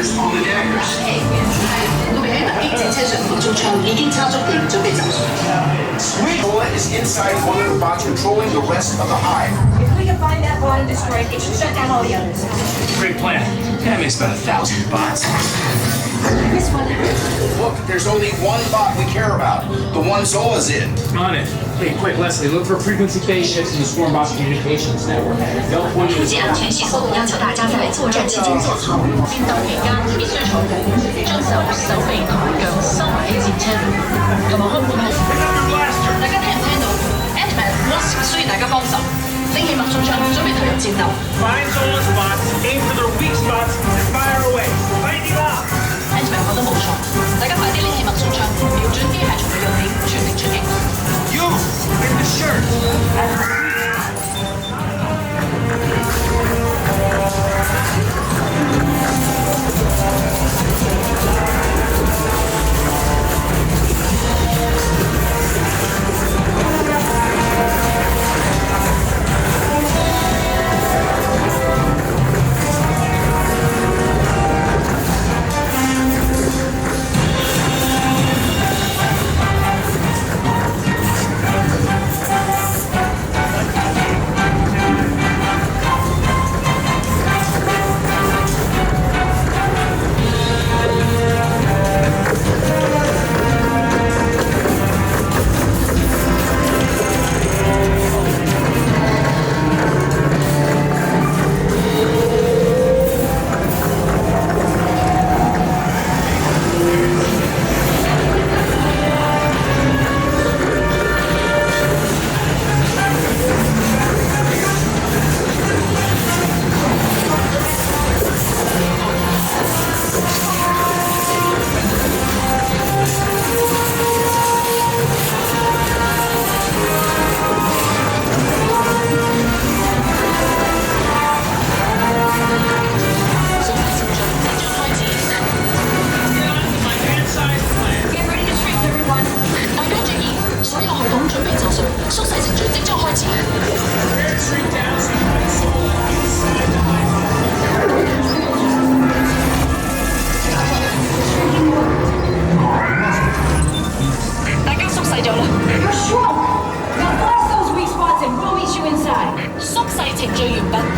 stickers on the daggers. 各位喺特擊正車上填充槍已經插足地準備就緒。Sweet Bullet is inside one of the bots controlling the rest of the hive. If we can find that bot and destroy it, it should shut down all the others. Great plan. That makes about 1,000 bots. This one. Look, there's only one bot we care about. The one Zola's in. On it. Hey, quick, Leslie, look for frequency-based shifts in the Swarm Boss Communications Network. They'll point you 初级安全系统要求大家在作戰期間做好，戰鬥期間必須從將手臂同埋腳收埋喺戰車度，同埋開門口。大家聽唔聽到 ？Ant-Man Wasp 需要大家幫手，拎起脈衝槍，準備投入戰鬥。Find Zola's bots, aim for their weak spots, and fire away. Lightning off! Ant-Man 講得冇錯，大家快啲拎起脈衝槍，瞄準機械蟲嘅弱點，全力出擊。You! In the shirt!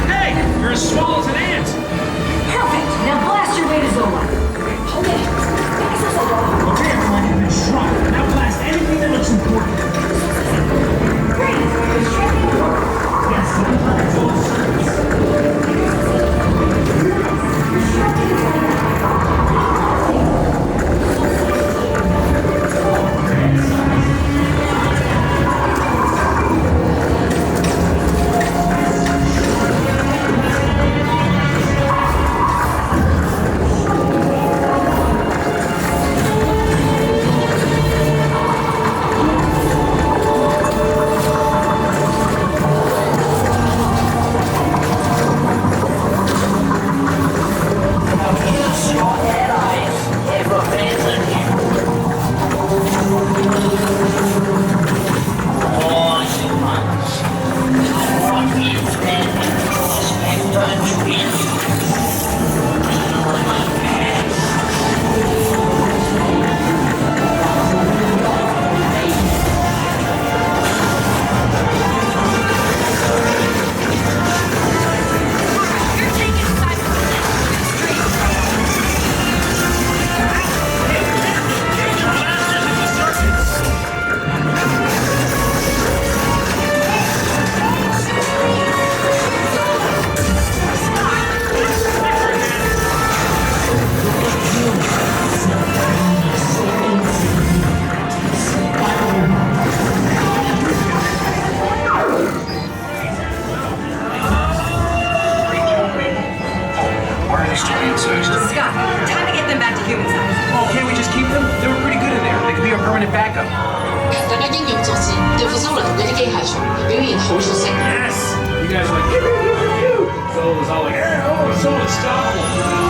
Hey! You're as small as an ant! Perfect. Now blast your way to Zola. Okay. Okay, everyone, you've been shrunk. Now blast anything that looks important. Great. Yes, Scott, time to get them back to human size. Oh, can't we just keep them? They were pretty good in there. They could be our permanent backup. 大家英勇作戰，對付蘇聯同嗰啲機械蟲，表現好出色。 Yes! You guys were like, pew, pew, pew, pew. Zola was all like, yeah, oh, so unstoppable.